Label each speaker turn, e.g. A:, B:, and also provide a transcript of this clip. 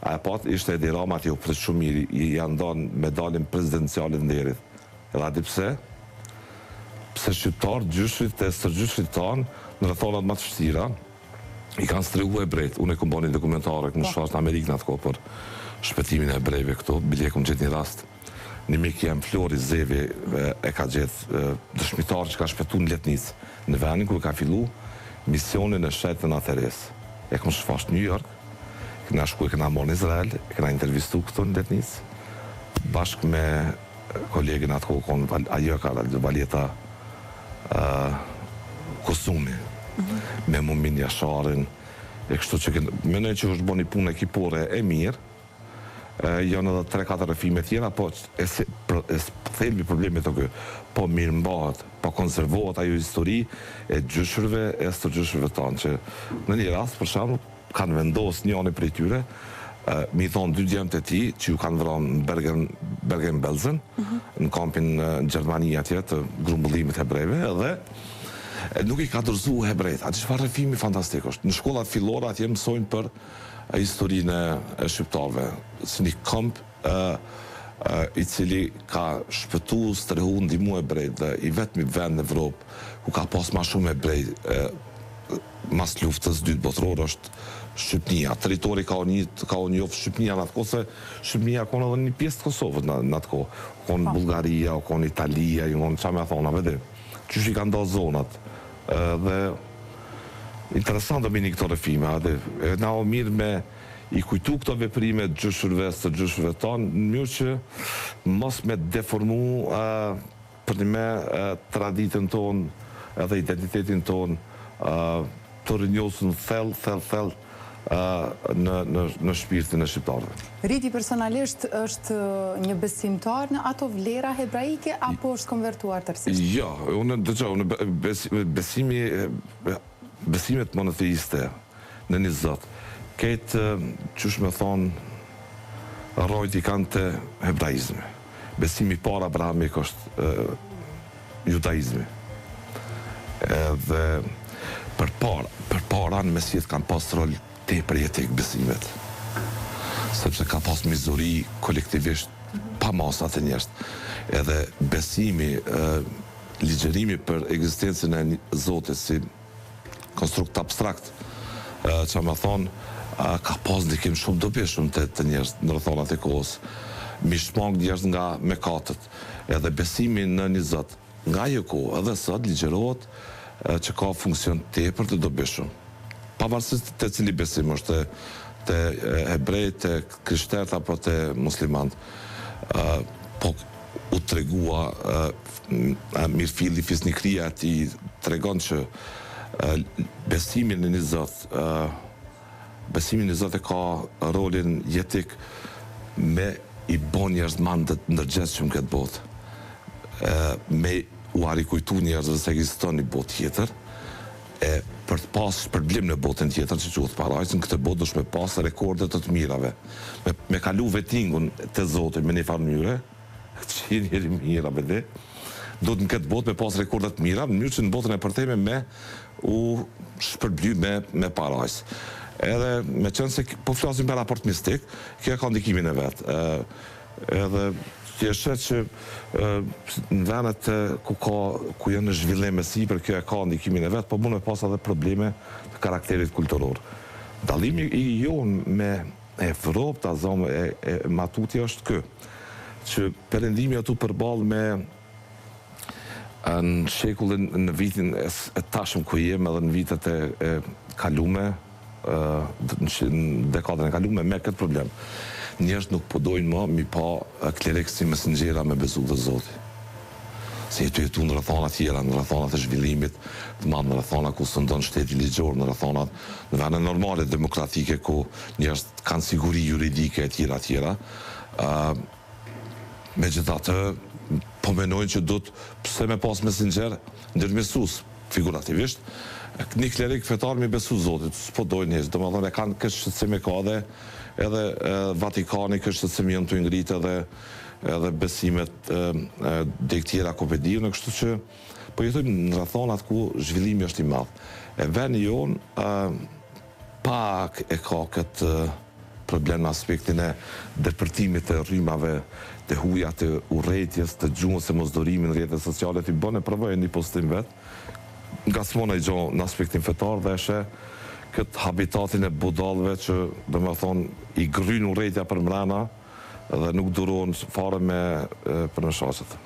A: A e pat ishte Edi Rama që u prit shumë mirë, i janë dhënë medaljen prezidenciale të nderit. Edhe a di pse? Pse shqiptarë gjyshrit e sërgjyshrit tanë në rrethonat më të vështira i kanë stregu hebrejt. Unë e kom bën një dokumentare në shfaqje në Amerikë në atë kohë për shpëtimin e hebrejve këtu. Bile kom gjetë një rast. Një mik jam Flori Zevi e ka gjetë dëshmitar që ka shpëtuar në Letnicë, në vendin ku ka fillu misionin e shtetit në Ateres. E kom shfaqë në New York, këna shku e këna morë në Izrael, e këna intervistu këtu në Letnicë, bashkë me kolegin atë kohë, ajo ka Valjeta Kosumi, me Mumin Jasharin, e kështu që menoj që është bo një punë ekipore e mirë, janë edhe 3-4 rëfime tjera, po e thelbi problemet të kë, po mirë mbahet, po konservohet ajo histori e gjyshërve e së gjyshërve tanë, që në një rast, për shembull, kanë vendos një anë prej tyre, mi thonë 2 djemët e ti, që ju kanë vranë në Bergen-Belsen, në kampin në Gjermani atje të grumbullimit hebrejve, edhe nuk i ka dorëzu hebrejt. Atë çfarë rrëfimi fantastik është. Në shkollat fillore atje mësojnë për historinë e shqiptarëve, si një kamp i cili ka shpëtu, strehu, ndihmu hebrejt, dhe i vetmi vend në Evropë ku ka pas ma shumë hebrej mas luftës dytë botërore është Shqipnia. Territori ka u njoftë Shqipnia në atë kohë, se Shqipnia ka edhe një pjesë të Kosovës në atë kohë. Ka në Bullgaria, ka në Italia, ka në qa me thona, vede. Qysh i ka nda zonat. Dhe interesant të bini këto rëfime. Na o mirë me i kujtu këto veprime gjyshërve së gjyshërve tanë, në mjë që mos me deformu për një me traditën tonë edhe identitetin tonë të rinjosën thell në shpirtin e shqiptarëve.
B: Riti personalisht është një besimtar në ato vlera hebraike apo është konvertuar tërësisht?
A: Jo, besimet monoteiste në një Zot, këtë qysh me thonë, rojt i kanë të hebraizmi. Besimi para abrahamik është judaizmi. Dhe për para në mesjet kanë pas rol te për jetik besimet. Sepse ka pas mizuri kolektivisht pa masat e njështë. Edhe besimi, ligjerimi për ekzistencën e Zotit si konstrukt abstrakt, që me thonë, ka pas ndikim shumë dobishëm të njështë në rrethonat e kohës. Mishmang njështë nga mekatët, edhe besimi në një Zot. Nga jo kohë, edhe sot ligjerohet që ka funksion tepër të dobishëm. Pavarësisht të cili besim është të hebrejt, të krishterët apo të muslimanët. Po u tregua Mirfilli Fisnikria ti tregon që besimin në një Zot, besimi në Zot e ka rolin jetik me i bon njerëz mandet ndërgjeshëm këtë botë. Me u arikujtu njerëzve se ekziston një botë tjetër, e për të pas shpërblim në botën tjetër që quhet parajsë, në këtë botë dush me pas rekordet të mirave. Me kalu vetingun të Zotit me një farë mënyre, që njëri mira me do të në këtë botë me pas rekordet të mira, në mënyrë që në botën e përteme me u shpërbly me parajsë. Edhe me qenë se po flasim për raport mistik, kjo ka ndikimin e vetë. Edhe që e shetë që në venet ku janë në zhvillim e sipër, kjo e ka ndikimin e vetë, po mund me pas edhe probleme të karakterit kulturor. Dallimi i jonë me Evropë, ta zonë e matutja është kë, që perëndimi atu përballë me në shekullin, në vitin e tashëm ku jem, edhe në vitet e kalume, në dekadën e kalume, me këtë problem. Njerëzit nuk podojnë më mi pa klerik si mesengjera me bezu dhe Zoti. Se jetu në rrethana tjera, në rrethana të zhvillimit, të madh në rrethana ku sëndon shteti ligjor, në rrethana në vende normale demokratike ku njerëzit kanë siguri juridike e tjera. Megjithatë, po menojnë që duhet pse me pas mesengjer ndërmjetësues figurativisht, një klerik fetar mi besu Zotit, s'po dojnë njerëzit, domethënë e kanë këtë shqetësim e ka edhe Vatikani këtë shqetësim janë të ngritë edhe besimet dhe tjera kopedi, në kështu që po jetojmë në rrethonat ku zhvillimi është i madh. E vendi jonë pak e ka këtë problem në aspektin e depërtimit të rrymave, të huja, të urrëties, të gjuhës së mosdurimin në rrjetet sociale, ti bën e provoj një postim vet. Nga smona i gjo në aspektin fetar dhe eshe këtë habitatin e budallëve që, dhe me thonë, i gryn urrëtia për mrena dhe nuk duron fare me për në shaqet.